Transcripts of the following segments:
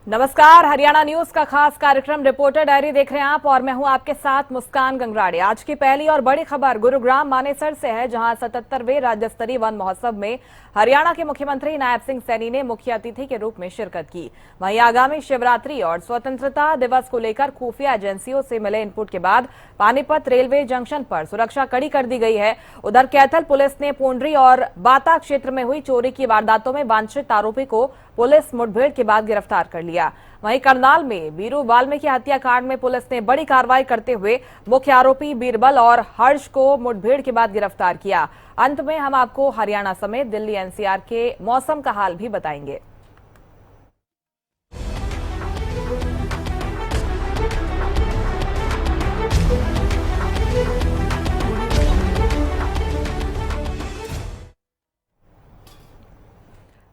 नमस्कार, हरियाणा न्यूज का खास कार्यक्रम रिपोर्टर डायरी देख रहे हैं आप और मैं हूं आपके साथ मुस्कान गंगराड़े। आज की पहली और बड़ी खबर गुरुग्राम मानेसर से है, जहां 77वें राज्य स्तरीय वन महोत्सव में हरियाणा के मुख्यमंत्री नायब सिंह सैनी ने मुख्य अतिथि के रूप में शिरकत की। वहीं आगामी शिवरात्रि और स्वतंत्रता दिवस को लेकर खुफिया एजेंसियों से मिले इनपुट के बाद पानीपत रेलवे जंक्शन पर सुरक्षा कड़ी कर दी गई है। उधर कैथल पुलिस ने पुंडरी और बाता क्षेत्र में हुई चोरी की वारदातों में वांछित आरोपी को पुलिस मुठभेड़ के बाद गिरफ्तार कर लिया। वहीं करनाल में वीरू वाल्मीकि हत्याकांड में पुलिस ने बड़ी कार्रवाई करते हुए मुख्य आरोपी बीरबल और हर्ष को मुठभेड़ के बाद गिरफ्तार किया। अंत में हम आपको हरियाणा समेत दिल्ली एनसीआर के मौसम का हाल भी बताएंगे।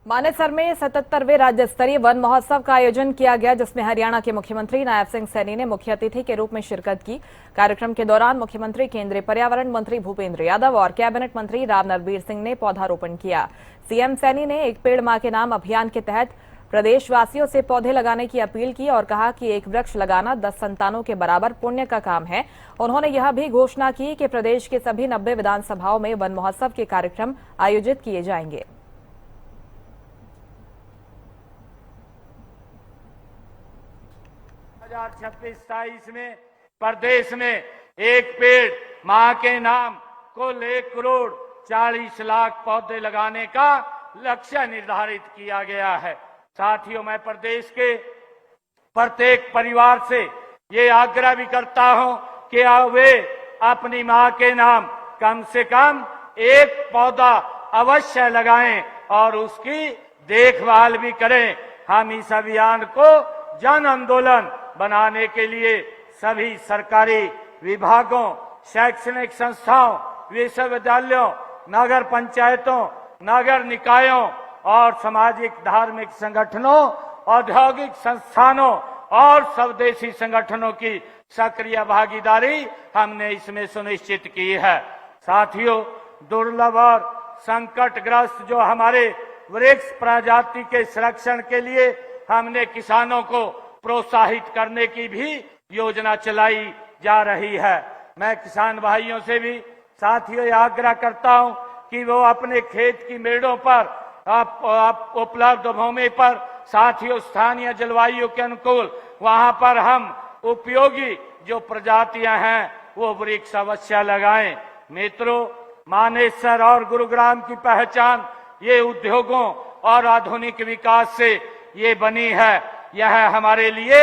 मानेसर में 77वें राज्य स्तरीय वन महोत्सव का आयोजन किया गया, जिसमें हरियाणा के मुख्यमंत्री नायब सिंह सैनी ने मुख्य अतिथि के रूप में शिरकत की। कार्यक्रम के दौरान मुख्यमंत्री, केंद्रीय पर्यावरण मंत्री भूपेंद्र यादव और कैबिनेट मंत्री राव नरबीर सिंह ने पौधारोपण किया। सीएम सैनी ने एक पेड़ मां के नाम अभियान के तहत प्रदेशवासियों से पौधे लगाने की अपील की और कहा कि एक वृक्ष लगाना 10 संतानों के बराबर पुण्य का काम है। उन्होंने यह भी घोषणा की कि प्रदेश के सभी 90 विधानसभाओं में वन महोत्सव के कार्यक्रम आयोजित किए जाएंगे। 2026-27 में प्रदेश में एक पेड़ मां के नाम कुल 1 करोड़ 40 लाख पौधे लगाने का लक्ष्य निर्धारित किया गया है। साथियों, मैं प्रदेश के प्रत्येक परिवार से ये आग्रह भी करता हूं कि वे अपनी मां के नाम कम से कम एक पौधा अवश्य लगाएं और उसकी देखभाल भी करें। हम इस अभियान को जन आंदोलन बनाने के लिए सभी सरकारी विभागों, शैक्षणिक संस्थाओं, विश्वविद्यालयों, नगर पंचायतों, नगर निकायों और सामाजिक धार्मिक संगठनों, औद्योगिक संस्थानों और स्वदेशी संगठनों की सक्रिय भागीदारी हमने इसमें सुनिश्चित की है। साथियों, दुर्लभ और संकटग्रस्त जो हमारे वृक्ष प्रजाति के संरक्षण के लिए हमने किसानों को प्रोत्साहित करने की भी योजना चलाई जा रही है। मैं किसान भाइयों से भी साथियों आग्रह करता हूं कि वो अपने खेत की मेड़ों पर उपलब्ध भूमि पर साथियों स्थानीय जलवायु के अनुकूल वहां पर हम उपयोगी जो प्रजातियां हैं वो वृक्ष अवश्य लगाएं। मित्रों, मानेसर और गुरुग्राम की पहचान ये उद्योगों और आधुनिक विकास से ये बनी है। यह हमारे लिए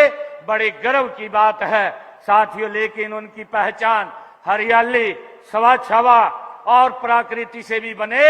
बड़े गर्व की बात है। साथियों, लेकिन उनकी पहचान हरियाली, स्वच्छ हवा और प्रकृति से भी बने,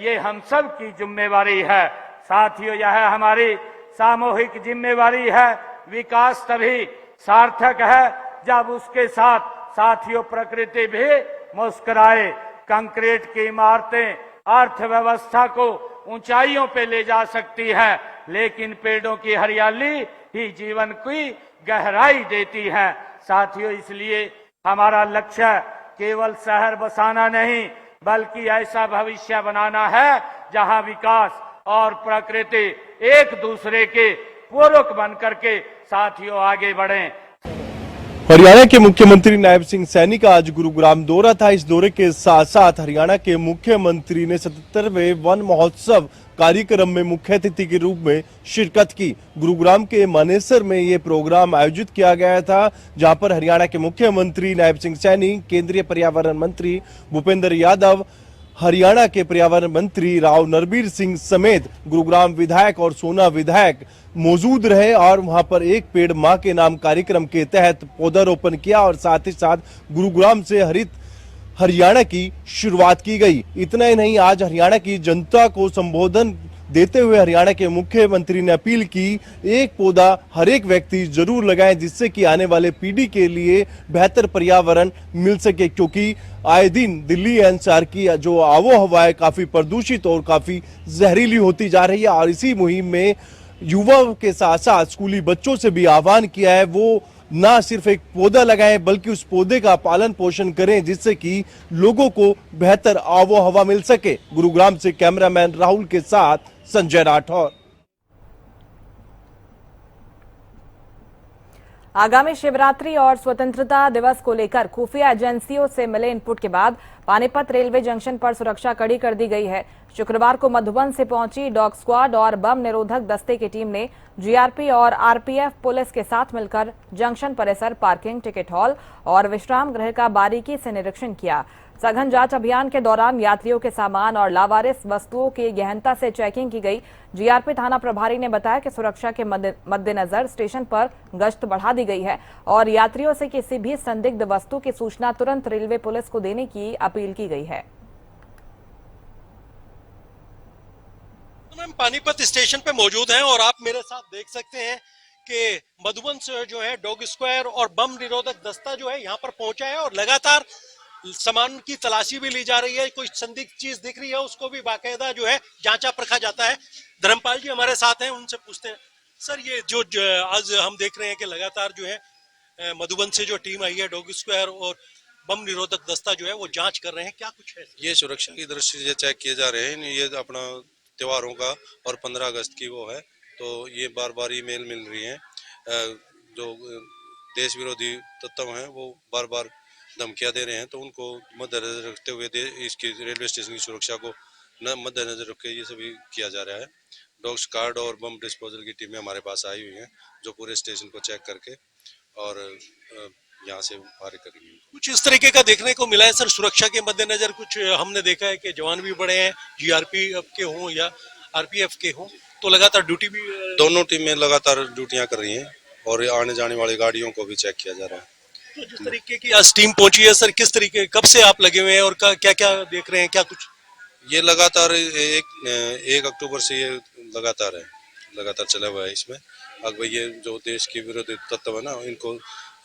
ये हम सब की जिम्मेवारी है। साथियों, यह हमारी सामूहिक जिम्मेवारी है। विकास तभी सार्थक है जब उसके साथ साथियों प्रकृति भी मुस्कुराए। कंक्रीट की इमारतें अर्थव्यवस्था को ऊंचाइयों पे ले जा सकती है, लेकिन पेड़ों की हरियाली ही जीवन की गहराई देती है। साथियों, इसलिए हमारा लक्ष्य केवल शहर बसाना नहीं, बल्कि ऐसा भविष्य बनाना है जहां विकास और प्रकृति एक दूसरे के पूरक बनकर के साथियों आगे बढ़ें। हरियाणा के मुख्यमंत्री नायब सिंह सैनी का आज गुरुग्राम दौरा था। इस दौरे के साथ साथ हरियाणा के मुख्यमंत्री ने 77वें वन महोत्सव कार्यक्रम में मुख्य अतिथि के रूप में शिरकत की। गुरुग्राम के मानेसर में ये प्रोग्राम आयोजित किया गया था, जहां पर हरियाणा के मुख्यमंत्री नायब सिंह सैनी, केंद्रीय पर्यावरण मंत्री भूपेंद्र यादव, हरियाणा के पर्यावरण मंत्री राव नरबीर सिंह समेत गुरुग्राम विधायक और सोना विधायक मौजूद रहे और वहां पर एक पेड़ मां के नाम कार्यक्रम के तहत पौधारोपण किया और साथ ही साथ गुरुग्राम से हरित हरियाणा की शुरुआत की गई। इतना ही नहीं, आज हरियाणा की जनता को संबोधन देते हुए हरियाणा के मुख्यमंत्री ने अपील की, एक पौधा हर एक व्यक्ति जरूर लगाएं, जिससे कि आने वाले पीढ़ी के लिए बेहतर पर्यावरण मिल सके। क्योंकि आए दिन दिल्ली एनसीआर की जो आबोहवा है काफी प्रदूषित और काफी जहरीली होती जा रही है और इसी मुहिम में युवाओं के साथ साथ स्कूली बच्चों से भी आह्वान किया है वो ना सिर्फ एक पौधा लगाएं बल्कि उस पौधे का पालन पोषण करें, जिससे कि लोगों को बेहतर आबो हवा मिल सके। गुरुग्राम से कैमरामैन राहुल के साथ संजय राठौर। आगामी शिवरात्रि और स्वतंत्रता दिवस को लेकर खुफिया एजेंसियों से मिले इनपुट के बाद पानीपत रेलवे जंक्शन पर सुरक्षा कड़ी कर दी गई है। शुक्रवार को मधुबन से पहुंची डॉग स्क्वाड और बम निरोधक दस्ते की टीम ने जीआरपी और आरपीएफ पुलिस के साथ मिलकर जंक्शन परिसर, पार्किंग, टिकट हॉल और विश्राम गृह का बारीकी से निरीक्षण किया। सघन जांच अभियान के दौरान यात्रियों के सामान और लावारिस वस्तुओं की गहनता से चेकिंग की गई। जीआरपी थाना प्रभारी ने बताया कि सुरक्षा के मद्देनजर स्टेशन पर गश्त बढ़ा दी गई है और यात्रियों से किसी भी संदिग्ध वस्तु की सूचना तुरंत रेलवे पुलिस को देने की अपील की गई है। हम पानीपत स्टेशन पे मौजूद हैं और आप मेरे साथ देख सकते हैं कि मधुबन से जो है डॉग स्क्वायर और बम निरोधक दस्ता जो है यहाँ पर पहुंचा है और लगातार सामान की तलाशी भी ली जा रही है। कोई संदिग्ध चीज दिख रही है उसको भी बाकायदा जो है जांचा परखा जाता है। धर्मपाल जी हमारे साथ हैं, उनसे पूछते हैं। सर, ये जो आज हम देख रहे हैं कि लगातार जो है मधुबन से जो टीम आई है डॉग स्क्वायर और बम निरोधक दस्ता जो है वो जांच कर रहे हैं, क्या कुछ है? ये सुरक्षा की दृष्टि से चेक किए जा रहे हैं। ये अपना त्योहारों का और 15 अगस्त की वो है, तो ये बार बार ईमेल मिल रही है। जो देश विरोधी तत्व हैं वो बार बार धमकियां दे रहे हैं, तो उनको मद्देनजर रखते हुए इसकी रेलवे स्टेशन की सुरक्षा को मद्देनजर रख के ये सभी किया जा रहा है। डॉग स्क्वाड और बम डिस्पोजल की टीमें हमारे पास आई हुई हैं जो पूरे स्टेशन को चेक करके और यहाँ से फायर करेंगे। कुछ इस तरीके का देखने को मिला है सर सुरक्षा के मद्देनजर? कुछ हमने देखा है कि जवान भी बड़े हैं, जीआरपीएफ के हों या आरपीएफ के हों, तो लगातार ड्यूटी भी दोनों टीमें लगातार ड्यूटियां कर रही हैं और आने जाने वाली गाड़ियों को भी चेक किया जा रहा है। तो जिस तरीके की आज टीम पहुंची है सर, किस तरीके, कब से आप लगे हुए हैं और क्या क्या देख रहे हैं, क्या कुछ? ये लगातार 1 अक्टूबर से ये लगातार चला हुआ है। इसमें अब ये जो देश के विरोधी तत्व है ना, इनको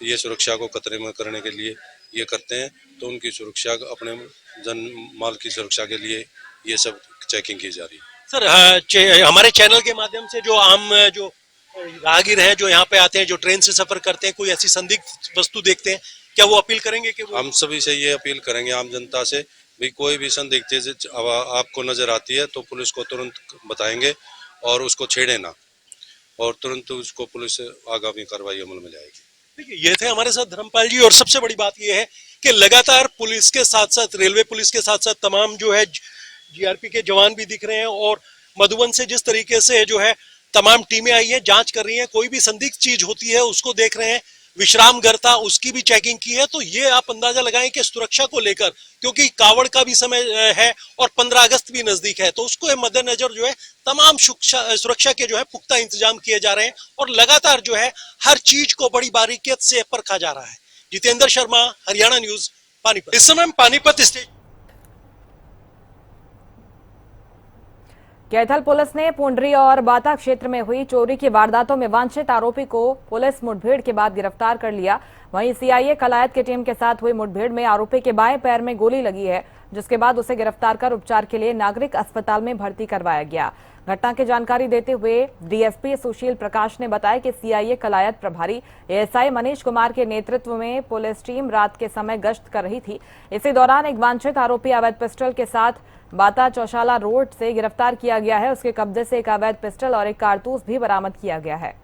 ये सुरक्षा को खतरे में करने के लिए ये करते हैं, तो उनकी सुरक्षा, अपने जन माल की सुरक्षा के लिए ये सब चेकिंग की जा रही है। सर, हमारे चैनल के माध्यम से जो आम जो राहगीर हैं जो यहाँ पे आते हैं, जो ट्रेन से सफर करते हैं, कोई ऐसी संदिग्ध वस्तु देखते हैं, क्या वो अपील करेंगे कि वो... हम सभी से ये अपील करेंगे, आम जनता से भी, कोई भी संदिग्ध चीज आपको नजर आती है तो पुलिस को तुरंत बताएंगे और उसको छेड़े ना, और तुरंत उसको पुलिस आगामी कार्रवाई अमल में लाएगी। देखिए, ये थे हमारे साथ धर्मपाल जी। और सबसे बड़ी बात ये है कि लगातार पुलिस के साथ साथ, रेलवे पुलिस के साथ साथ तमाम जो है जीआरपी के जवान भी दिख रहे हैं और मधुबन से जिस तरीके से जो है तमाम टीमें आई है, जांच कर रही हैं, कोई भी संदिग्ध चीज होती है उसको देख रहे हैं। विश्राम गृह था, उसकी भी चेकिंग की है। तो ये आप अंदाजा लगाएं कि सुरक्षा को लेकर, क्योंकि कावड़ का भी समय है और 15 अगस्त भी नजदीक है, तो उसको मद्देनजर जो है तमाम सुरक्षा के जो है पुख्ता इंतजाम किए जा रहे हैं और लगातार जो है हर चीज को बड़ी बारीकियत से परखा जा रहा है। जितेंद्र शर्मा, हरियाणा न्यूज, पानीपत। इस समय पानीपत स्टेशन। कैथल पुलिस ने पुंडरी और बाता क्षेत्र में हुई चोरी की वारदातों में वांछित आरोपी को पुलिस मुठभेड़ के बाद गिरफ्तार कर लिया। वहीं सीआईए कलायत की टीम के साथ हुई मुठभेड़ में आरोपी के बाएं पैर में गोली लगी है, जिसके बाद उसे गिरफ्तार कर उपचार के लिए नागरिक अस्पताल में भर्ती करवाया गया। घटना की जानकारी देते हुए डीएसपी सुशील प्रकाश ने बताया कि सीआईए कलायत प्रभारी एएसआई मनीष कुमार के नेतृत्व में पुलिस टीम रात के समय गश्त कर रही थी। इसी दौरान एक वांछित आरोपी अवैध पिस्टल के साथ बाता चौशाला रोड से गिरफ्तार किया गया है। उसके कब्जे से एक अवैध पिस्टल और एक कारतूस भी बरामद किया गया है।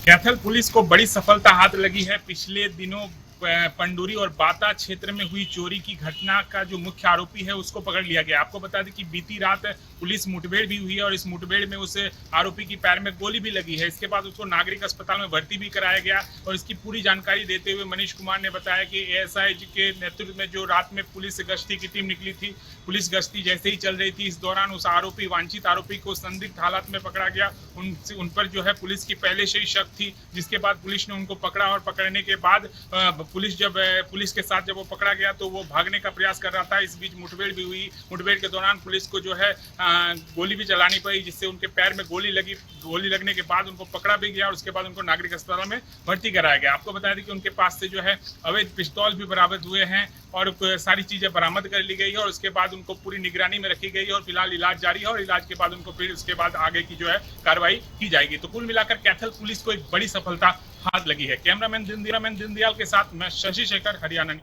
कैथल पुलिस को बड़ी सफलता हाथ लगी है। पिछले दिनों पंडूरी और बाता क्षेत्र में हुई चोरी की घटना का जो मुख्य आरोपी है उसको पकड़ लिया गया। आपको बता दें कि बीती रात पुलिस मुठभेड़ भी हुई है और इस मुठभेड़ में उस आरोपी की पैर में गोली भी लगी है। इसके बाद उसको नागरिक अस्पताल में भर्ती भी कराया गया और इसकी पूरी जानकारी देते हुए मनीष कुमार ने बताया कि एएसआई जी के नेतृत्व में जो रात में पुलिस गश्ती की टीम निकली थी, पुलिस गश्ती जैसे ही चल रही थी, इस दौरान उस आरोपी, वांछित आरोपी को संदिग्ध हालात में पकड़ा गया। उन पर जो है पुलिस की पहले से ही शक थी, जिसके बाद पुलिस ने उनको पकड़ा और पकड़ने के बाद पुलिस के साथ जब वो पकड़ा गया तो वो भागने का प्रयास कर रहा था। इस बीच मुठभेड़ भी हुई। मुठभेड़ के दौरान पुलिस को जो है गोली भी चलानी पड़ी, जिससे उनके पैर में गोली लगी। गोली लगने के बाद उनको पकड़ा भी गया और उसके बाद उनको नागरिक अस्पताल में भर्ती कराया गया। आपको बता दें कि उनके पास से जो है अवैध पिस्तौल भी बरामद हुए हैं और सारी चीजें बरामद कर ली गई है और उसके बाद उनको पूरी निगरानी में रखी गई है और फिलहाल इलाज जारी है और इलाज के बाद उनको फिर उसके बाद आगे की जो है कार्रवाई की जाएगी। तो कुल मिलाकर कैथल पुलिस को एक बड़ी सफलता हाथ लगी है। कैमरामैन दीनदयाल के साथ मैं शशि शेखर, हरियाणा।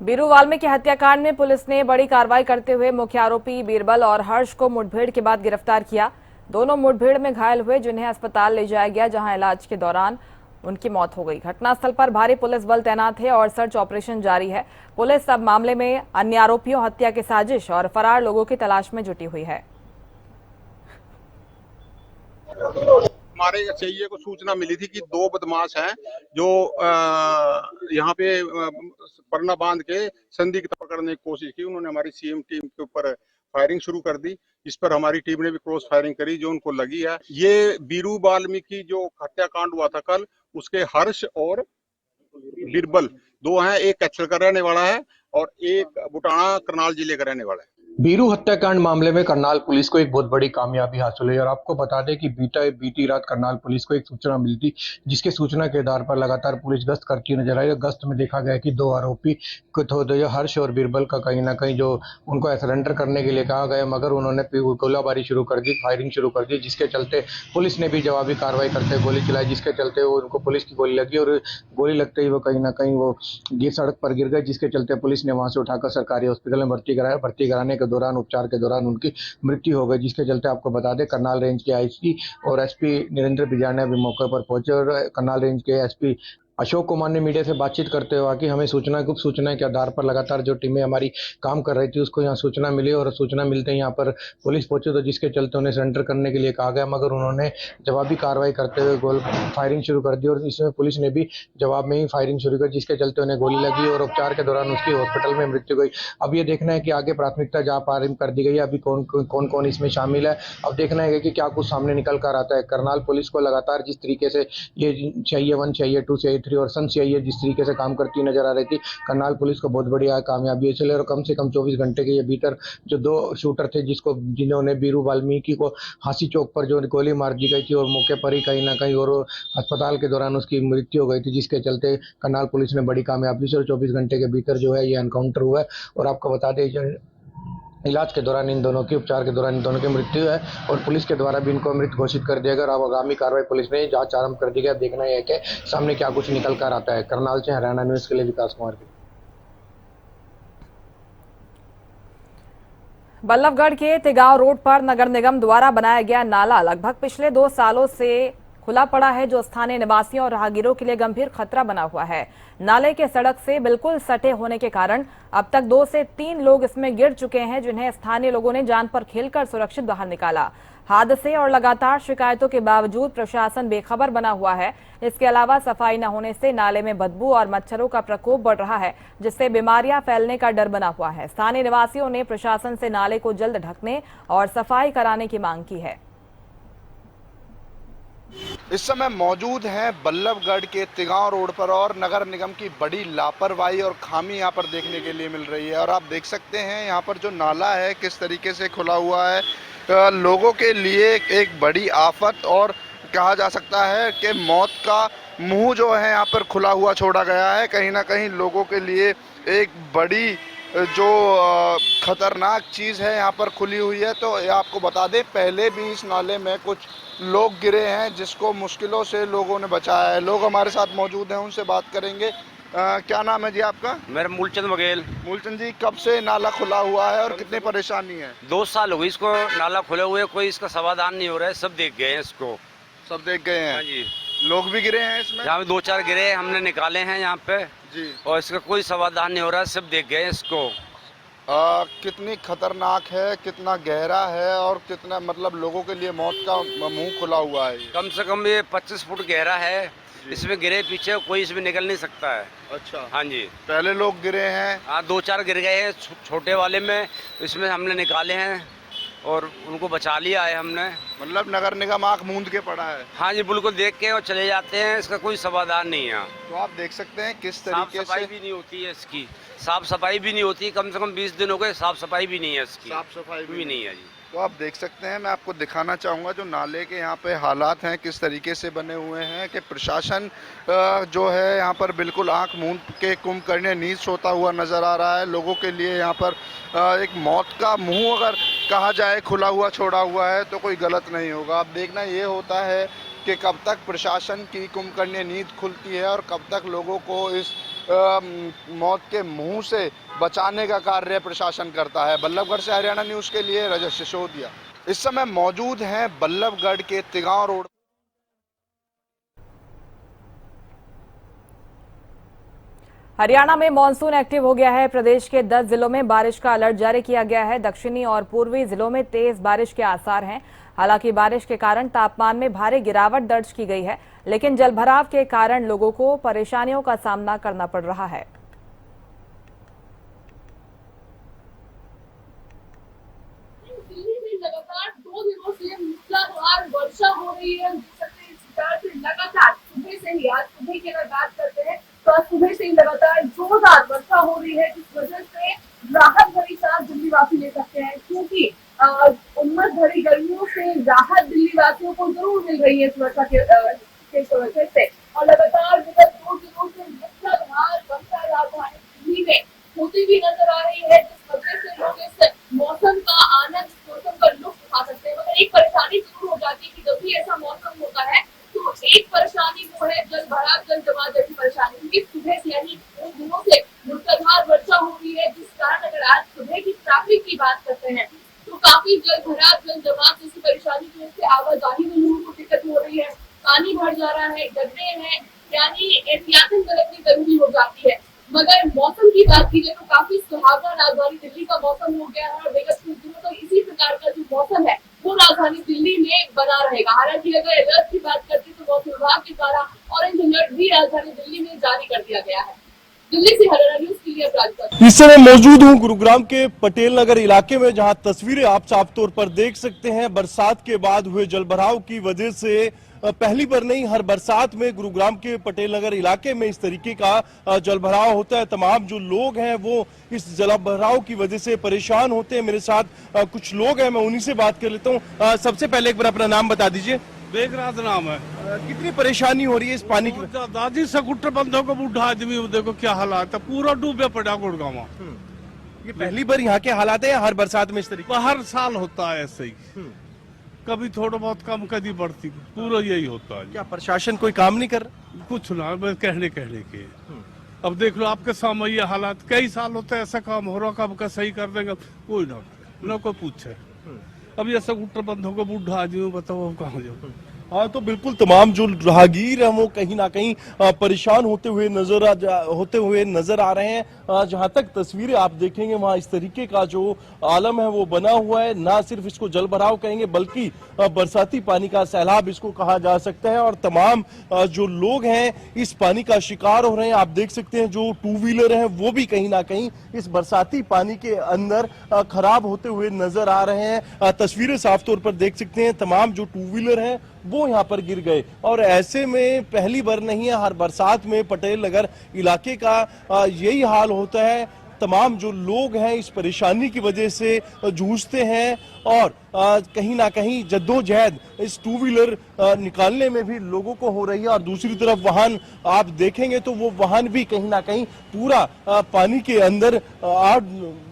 बीरू वाल्मीकि हत्याकांड में पुलिस ने बड़ी कार्रवाई करते हुए मुख्य आरोपी बीरबल और हर्ष को मुठभेड़ के बाद गिरफ्तार किया। दोनों मुठभेड़ में घायल हुए, जिन्हें अस्पताल ले जाया गया, जहां इलाज के दौरान उनकी मौत हो गई। घटनास्थल पर भारी पुलिस बल तैनात है और सर्च ऑपरेशन जारी है। पुलिस अब मामले में अन्य आरोपियों, हत्या की साजिश और फरार लोगों की तलाश में जुटी हुई है। हमारे एसआईए को सूचना मिली थी कि 2 बदमाश हैं जो यहाँ पे परना बांध के संदिग्ध पकड़ने की कोशिश की। उन्होंने हमारी सीएम टीम के ऊपर फायरिंग शुरू कर दी, इस पर हमारी टीम ने भी क्रॉस फायरिंग करी, जो उनको लगी है। ये बीरू वाल्मीकि जो हत्याकांड हुआ था कल, उसके हर्ष और बीरबल 2 हैं। एक कच्छल का रहने वाला है और एक बुटाना करनाल जिले का रहने वाला है। बीरू हत्याकांड मामले में करनाल पुलिस को एक बहुत बड़ी कामयाबी हासिल हुई और आपको बता दें कि बीती रात करनाल पुलिस को एक सूचना मिली थी, जिसके सूचना के आधार पर लगातार पुलिस गश्त करती नजर आई। गश्त में देखा गया कि 2 आरोपी जो हर्ष और बीरबल का कहीं ना कहीं जो उनको सरेंडर करने के लिए कहा गया, मगर उन्होंने गोलाबारी शुरू कर दी, फायरिंग शुरू कर दी, जिसके चलते पुलिस ने भी जवाबी कार्रवाई करते गोली चलाई, जिसके चलते उनको पुलिस की गोली लगी और गोली लगते ही वो कहीं ना कहीं वो सड़क पर गिर गए, जिसके चलते पुलिस ने वहां से उठाकर सरकारी हॉस्पिटल में भर्ती कराया। भर्ती कराने के दौरान, उपचार के दौरान उनकी मृत्यु हो गई, जिसके चलते आपको बता दें करनाल रेंज के आईसी और एसपी निरेंद्र बिजानिया भी मौके पर पहुंचे और करनाल रेंज के एसपी अशोक कुमार ने मीडिया से बातचीत करते हुए कि हमें गुप्त सूचना के आधार पर लगातार जो टीमें हमारी काम कर रही थी, उसको यहाँ सूचना मिली और सूचना मिलते ही यहाँ पर पुलिस पहुंची, तो जिसके चलते उन्हें सरेंडर करने के लिए कहा गया, मगर उन्होंने जवाबी कार्रवाई करते हुए फायरिंग शुरू कर दी और इसमें पुलिस ने भी जवाब में ही फायरिंग शुरू कर, जिसके चलते उन्हें गोली लगी और उपचार के दौरान उसकी हॉस्पिटल में मृत्यु हुई। अब ये देखना है कि आगे प्राथमिकता जांच आरंभ कर दी गई है, अभी कौन कौन इसमें शामिल है, अब देखना है कि क्या कुछ सामने निकल कर आता है। करनाल पुलिस को लगातार जिस तरीके से ये चाहिए 1, चाहिए 2, चाहिए 3 और सन चाहिए जिस तरीके से काम करती नजर आ रही थी, करनाल पुलिस को बहुत बड़ी कामयाबी चले और कम से कम 24 घंटे के भीतर जो 2 शूटर थे जिन्होंने बीरू वाल्मीकि को हांसी चौक पर जो गोली मार दी गई थी और मौके पर ही कहीं ना कहीं और अस्पताल के दौरान उसकी मृत्यु हो गई थी, जिसके चलते करनाल पुलिस ने बड़ी कामयाबी से 24 घंटे के भीतर जो है ये एनकाउंटर हुआ है। और आपको बता दें इलाज के दौरान इन दोनों की, उपचार के दौरान इन दोनों की मृत्यु है और पुलिस के द्वारा भी इनको मृत घोषित कर दिया गया और अब आगामी कार्रवाई पुलिस ने जांच आरंभ कर दी है। देखना है कि सामने क्या कुछ निकल कर आता है। करनाल से हरियाणा न्यूज के लिए विकास कुमार। बल्लभगढ़ के तिगांव रोड पर नगर निगम द्वारा बनाया गया नाला लगभग पिछले 2 सालों से खुला पड़ा है, जो स्थानीय निवासियों और राहगीरों के लिए गंभीर खतरा बना हुआ है। नाले के सड़क से बिल्कुल सटे होने के कारण अब तक 2 से 3 लोग इसमें गिर चुके हैं, जिन्हें स्थानीय लोगों ने जान पर खेलकर सुरक्षित बाहर निकाला। हादसे और लगातार शिकायतों के बावजूद प्रशासन बेखबर बना हुआ है। इसके अलावा सफाई न होने से नाले में बदबू और मच्छरों का प्रकोप बढ़ रहा है, जिससे बीमारियां फैलने का डर बना हुआ है। स्थानीय निवासियों ने प्रशासन से नाले को जल्द ढकने और सफाई कराने की मांग की है। इस समय मौजूद हैं बल्लभगढ़ के तिगांव रोड पर और नगर निगम की बड़ी लापरवाही और खामी यहाँ पर देखने के लिए मिल रही है। और आप देख सकते हैं यहाँ पर जो नाला है किस तरीके से खुला हुआ है, लोगों के लिए एक बड़ी आफत और कहा जा सकता है कि मौत का मुंह जो है यहाँ पर खुला हुआ छोड़ा गया है। कहीं ना कहीं लोगों के लिए एक बड़ी जो खतरनाक चीज़ है यहाँ पर खुली हुई है। तो आपको बता दें पहले भी इस नाले में कुछ लोग गिरे हैं, जिसको मुश्किलों से लोगों ने बचाया है। लोग हमारे साथ मौजूद हैं, उनसे बात करेंगे। क्या नाम है जी आपका? मेरा मूलचंद बघेल। मूलचंद जी, कब से नाला खुला हुआ है और कितनी परेशानी है? 2 साल हो गए इसको नाला खुले हुए, कोई इसका समाधान नहीं हो रहा है। सब देख गए हैं इसको, सब देख गए हैं। हाँ जी, लोग भी गिरे हैं इसमें? यहाँ पे 2-4 गिरे, हमने निकाले हैं यहाँ पे जी, और इसका कोई समाधान नहीं हो रहा है। सब देख गए हैं इसको। कितनी खतरनाक है, कितना गहरा है और कितना मतलब लोगों के लिए मौत का मुंह खुला हुआ है। कम से कम ये 25 फुट गहरा है, इसमें गिरे पीछे कोई इसमें निकल नहीं सकता है। अच्छा, हाँ जी, पहले लोग गिरे हैं? हाँ, 2-4 गिर गए हैं छोटे वाले में, इसमें हमने निकाले हैं और उनको बचा लिया है हमने। मतलब नगर निगम आंख मूंद के पड़ा है? हाँ जी, बिल्कुल देख के और चले जाते हैं, इसका कोई समाधान नहीं है। तो आप देख सकते हैं किस तरीके से साफ सफाई भी नहीं होती है इसकी, साफ सफाई भी नहीं होती। कम से कम 20 दिन हो गए, साफ सफाई भी नहीं है इसकी, साफ सफाई भी नहीं है जी। तो आप देख सकते हैं, मैं आपको दिखाना चाहूँगा जो नाले के यहाँ पे हालात हैं किस तरीके से बने हुए हैं कि प्रशासन जो है यहाँ पर बिल्कुल आंख मूंद के कुंभकर्ण नींद सोता हुआ नज़र आ रहा है। लोगों के लिए यहाँ पर एक मौत का मुंह अगर कहा जाए खुला हुआ छोड़ा हुआ है तो कोई गलत नहीं होगा। अब देखना ये होता है कि कब तक प्रशासन की कुंभकर्ण नींद खुलती है और कब तक लोगों को इस मौत के मुंह से बचाने का कार्य प्रशासन करता है। बल्लभगढ़ से हरियाणा न्यूज़ के लिए रजत सिसोदिया। इस समय मौजूद हैं बल्लभगढ़ के तिगांव रोड। हरियाणा में मानसून एक्टिव हो गया है। प्रदेश के 10 जिलों में बारिश का अलर्ट जारी किया गया है। दक्षिणी और पूर्वी जिलों में तेज बारिश के आसार हैं। हालांकि बारिश के कारण तापमान में भारी गिरावट दर्ज की गई है, लेकिन जलभराव के कारण लोगों को परेशानियों का सामना करना पड़ रहा है। दिल्ली में लगातार 2 दिनों से मूसलाधार वर्षा हो रही है। लगातार सुबह से ही, आज सुबह की अगर बात करते हैं तो आज सुबह से ही लगातार जोरदार वर्षा हो रही है, जिस वजह से राहत भरी सांस दिल्ली वासी ले सकते हैं, क्योंकि उम्मस भरी गर्मियों से राहत दिल्ली वासियों को जरूर मिल रही है इस वर्षा के वजह से। और लगातार विगत 2 दिनों से मूसलाधार वर्षा राजधानी दिल्ली में होती हुई नजर आ रही है, जिस वजह से लोग इस मौसम का आनंद, मौसम का लुत्फ उठा सकते हैं। मगर एक परेशानी जरूर हो जाती है कि जब भी ऐसा मौसम होता है तो एक परेशानी वो है जल भराव, जल जमाव जैसी परेशानी, क्योंकि सुबह से यानी 2 दिनों से मूसलाधार वर्षा हो रही है, जिस कारण अगर आज सुबह की ट्रैफिक की बात करते हैं तो काफी जल भराव, जल जमाव जैसी परेशानी की वजह से आवाजाही में लोगों को दिक्कत हो रही है। पानी भर जा रहा है, गड्ढे हैं, यानी एहतियातन बरतनी जरूरी हो जाती है। मगर मौसम की बात कीजिए तो काफी सुहावना राजधानी दिल्ली का मौसम हो गया है और विगत कुछ दिनों तक इसी प्रकार का जो मौसम है वो राजधानी दिल्ली में बना रहेगा। हालांकि अगर अलर्ट की बात करते तो मौसम विभाग के द्वारा ऑरेंज अलर्ट भी राजधानी दिल्ली में जारी कर दिया गया है। दिल्ली से हरियाणा न्यूज़ के लिए अपराध। इस समय मौजूद हूं गुरुग्राम के पटेल नगर इलाके में, जहां तस्वीरें आप साफ तौर पर देख सकते हैं। बरसात के बाद हुए जलभराव की वजह से पहली बार नहीं, हर बरसात में गुरुग्राम के पटेल नगर इलाके में इस तरीके का जलभराव होता है। तमाम जो लोग हैं वो इस जलभराव की वजह से परेशान होते हैं। मेरे साथ कुछ लोग हैं, मैं उन्हीं से बात कर लेता हूँ। सबसे पहले एक बार अपना नाम बता दीजिए। बेगराज नाम है। कितनी परेशानी हो रही है इस पानी की? दादी स्कूटर बंदों को बूढ़ा आदमी, देखो क्या हालात है, पूरा डूबे पड़ा गुड़गांव। ये पहली बार यहाँ के हालात है या हर बरसात में इस तरीके? हर साल होता है ऐसे ही, कभी थोड़ा बहुत कम, कभी बढ़ती, पूरा यही होता है। क्या प्रशासन कोई काम नहीं कर रहा? कुछ ना, बस कहने के। अब देख लो आपके सामने ये हालात, कई साल होते हैं ऐसा काम हो रहा, कब का सही कर देंगे, कोई ना कोई पूछे। अब ये स्कूटर बंदों को बूढ़ा आदमी, बताओ कहाँ जाओ। हाँ, तो बिल्कुल तमाम जो राहगीर हैं वो कहीं ना कहीं परेशान होते हुए नजर आ रहे हैं। जहां तक तस्वीरें आप देखेंगे वहां इस तरीके का जो आलम है वो बना हुआ है। ना सिर्फ इसको जलभराव कहेंगे बल्कि बरसाती पानी का सैलाब इसको कहा जा सकता है। और तमाम जो लोग हैं इस पानी का शिकार हो रहे हैं। आप देख सकते हैं जो 2 व्हीलर हैं वो भी कहीं ना कहीं इस बरसाती पानी के अंदर खराब होते हुए नजर आ रहे हैं। तस्वीरें साफ तौर पर देख सकते हैं, तमाम जो 2 व्हीलर हैं वो यहाँ पर गिर गए। और ऐसे में पहली बार नहीं है, हर बरसात में पटेल नगर इलाके का यही हाल होता है। तमाम जो लोग हैं इस परेशानी की वजह से जूझते हैं और कहीं ना कहीं जद्दोजहद इस 2 व्हीलर निकालने में भी लोगों को हो रही है। और दूसरी तरफ वाहन आप देखेंगे तो वो वाहन भी कहीं ना कहीं पूरा पानी के अंदर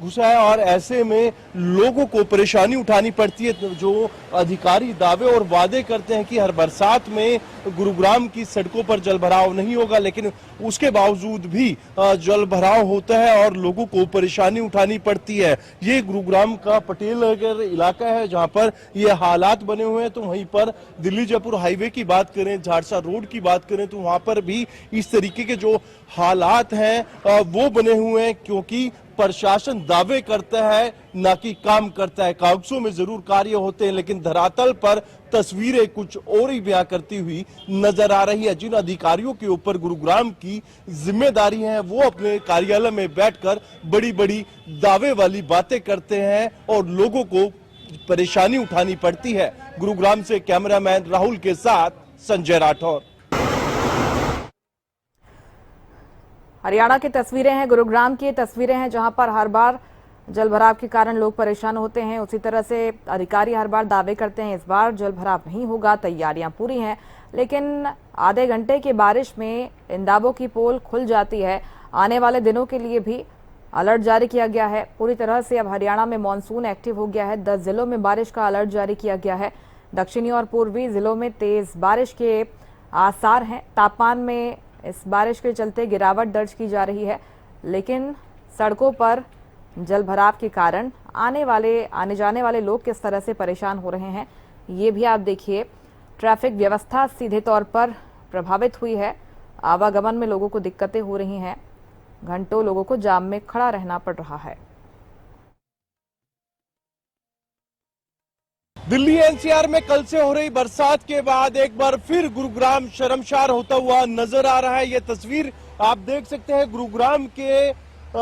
घुसा है। और ऐसे में लोगों को परेशानी उठानी पड़ती है। जो अधिकारी दावे और वादे करते हैं कि हर बरसात में गुरुग्राम की सड़कों पर जलभराव नहीं होगा, लेकिन उसके बावजूद भी जलभराव होता है और लोगों को परेशानी उठानी पड़ती है। ये गुरुग्राम का पटेल नगर इलाका है जहां पर ये हालात बने हुए हैं। तो वहीं पर दिल्ली जयपुर हाईवे की बात करें, झाड़सा रोड की बात करें तो वहां पर भी इस तरीके के जो हालात हैं वो बने हुए हैं, क्योंकि प्रशासन दावे करता है ना कि काम करता है। कागजों में जरूर कार्य होते हैं लेकिन धरातल पर तस्वीरें कुछ और ही बयां करती हुई नजर आ रही है। जिन अधिकारियों के ऊपर गुरुग्राम की जिम्मेदारी है वो अपने कार्यालय में बैठकर बड़ी बड़ी दावे वाली बातें करते हैं और लोगों को परेशानी उठानी पड़ती है। गुरुग्राम से कैमरामैन राहुल के साथ संजय राठौर। हरियाणा की तस्वीरें हैं, गुरुग्राम की तस्वीरें हैं, जहां पर हर बार जलभराव के कारण लोग परेशान होते हैं। उसी तरह से अधिकारी हर बार दावे करते हैं इस बार जलभराव नहीं होगा, तैयारियां पूरी हैं, लेकिन आधे घंटे की बारिश में इंदाबो की पोल खुल जाती है। आने वाले दिनों के लिए भी अलर्ट जारी किया गया है। पूरी तरह से अब हरियाणा में मानसून एक्टिव हो गया है। 10 जिलों में बारिश का अलर्ट जारी किया गया है। दक्षिणी और पूर्वी जिलों में तेज बारिश के आसार हैं। तापमान में इस बारिश के चलते गिरावट दर्ज की जा रही है, लेकिन सड़कों पर जल भराव के कारण आने जाने वाले लोग किस तरह से परेशान हो रहे हैं, ये भी आप देखिए। ट्रैफिक व्यवस्था सीधे तौर पर प्रभावित हुई है, आवागमन में लोगों को दिक्कतें हो रही हैं, घंटों लोगों को जाम में खड़ा रहना पड़ रहा है। दिल्ली एनसीआर में कल से हो रही बरसात के बाद एक बार फिर गुरुग्राम शर्मसार होता हुआ नजर आ रहा है। ये तस्वीर आप देख सकते हैं गुरुग्राम के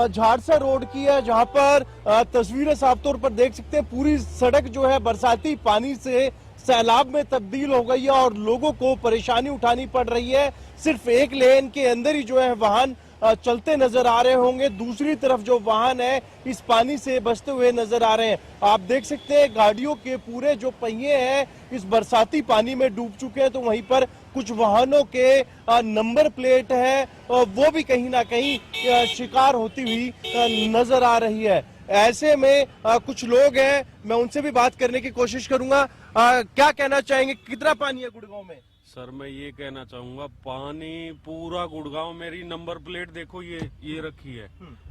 झाड़सा रोड की है, जहां पर तस्वीरें साफ तौर पर देख सकते हैं। पूरी सड़क जो है बरसाती पानी से सैलाब में तब्दील हो गई है और लोगों को परेशानी उठानी पड़ रही है। सिर्फ एक लेन के अंदर ही जो है वाहन चलते नजर आ रहे होंगे, दूसरी तरफ जो वाहन है इस पानी से बचते हुए नजर आ रहे हैं। आप देख सकते हैं गाड़ियों के पूरे जो पहिए हैं इस बरसाती पानी में डूब चुके हैं, तो वहीं पर कुछ वाहनों के नंबर प्लेट है वो भी कहीं ना कहीं शिकार होती हुई नजर आ रही है। ऐसे में कुछ लोग हैं, मैं उनसे भी बात करने की कोशिश करूंगा। क्या कहना चाहेंगे, कितना पानी है गुड़गांव में? सर मैं ये कहना चाहूंगा, पानी पूरा गुड़गांव, मेरी नंबर प्लेट देखो ये रखी है,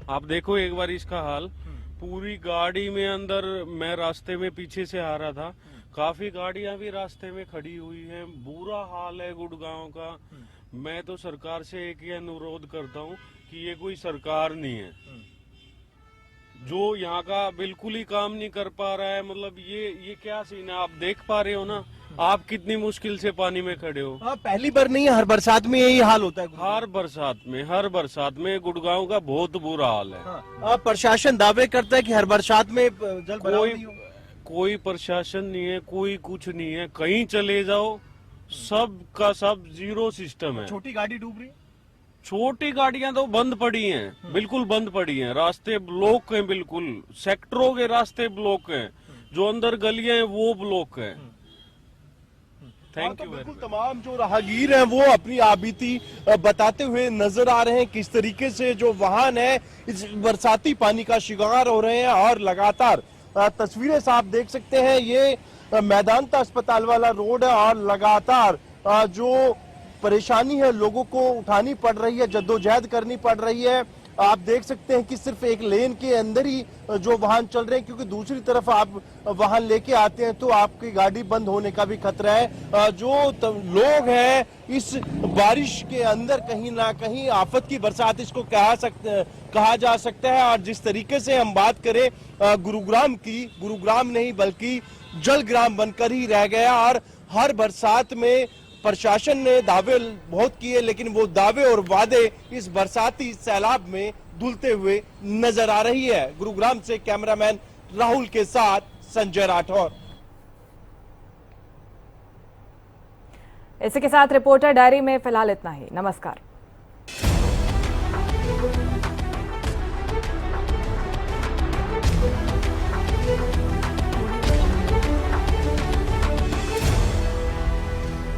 आप देखो एक बार इसका हाल। पूरी गाड़ी में अंदर, मैं रास्ते में पीछे से आ रहा था, काफी गाड़ियां भी रास्ते में खड़ी हुई हैं, बुरा हाल है गुड़गांव का। मैं तो सरकार से एक ही अनुरोध करता हूं कि ये कोई सरकार नहीं है जो यहाँ का बिल्कुल ही काम नहीं कर पा रहा है। मतलब ये क्या सीन है, आप देख पा रहे हो ना, आप कितनी मुश्किल से पानी में खड़े हो। पहली बार नहीं है, हर बरसात में यही हाल होता है। हर बरसात में गुड़गांव का बहुत बुरा हाल है। प्रशासन दावे करता है कि हर बरसात में जल भराव नहीं होगा। कोई प्रशासन नहीं है, कोई कुछ नहीं है, कहीं चले जाओ सब का सब जीरो सिस्टम है। छोटी गाड़ी डूब रही है, छोटी गाड़ियां तो बंद पड़ी हैं, बिल्कुल बंद पड़ी हैं, रास्ते ब्लॉक हैं, बिल्कुल सेक्टरों के रास्ते ब्लॉक हैं, जो अंदर गलियां हैं वो ब्लॉक हैं। Thank you. बिल्कुल तमाम जो राहगीर हैं वो अपनी आबीती बताते हुए नजर आ रहे हैं, किस तरीके से जो वाहन है इस बरसाती पानी का शिकार हो रहे हैं। और लगातार तस्वीरें साफ देख सकते हैं, ये मैदानता अस्पताल वाला रोड है और लगातार जो परेशानी है लोगों को उठानी पड़ रही है, जद्दोजहद करनी पड़ रही है। आप देख सकते हैं कि सिर्फ एक लेन के अंदर ही जो वाहन चल रहे हैं, क्योंकि दूसरी तरफ आप वाहन लेके आते हैं तो आपकी गाड़ी बंद होने का भी खतरा है। जो लोग हैं इस बारिश के अंदर कहीं ना कहीं आफत की बरसात इसको कहा जा सकता है। और जिस तरीके से हम बात करें गुरुग्राम की, गुरुग्राम नहीं बल्कि जलग्राम बनकर ही रह गया। और हर बरसात में प्रशासन ने दावे बहुत किए, लेकिन वो दावे और वादे इस बरसाती सैलाब में धुलते हुए नजर आ रही है। गुरुग्राम से कैमरामैन राहुल के साथ संजय राठौर। इसी के साथ रिपोर्टर डायरी में फिलहाल इतना ही। नमस्कार।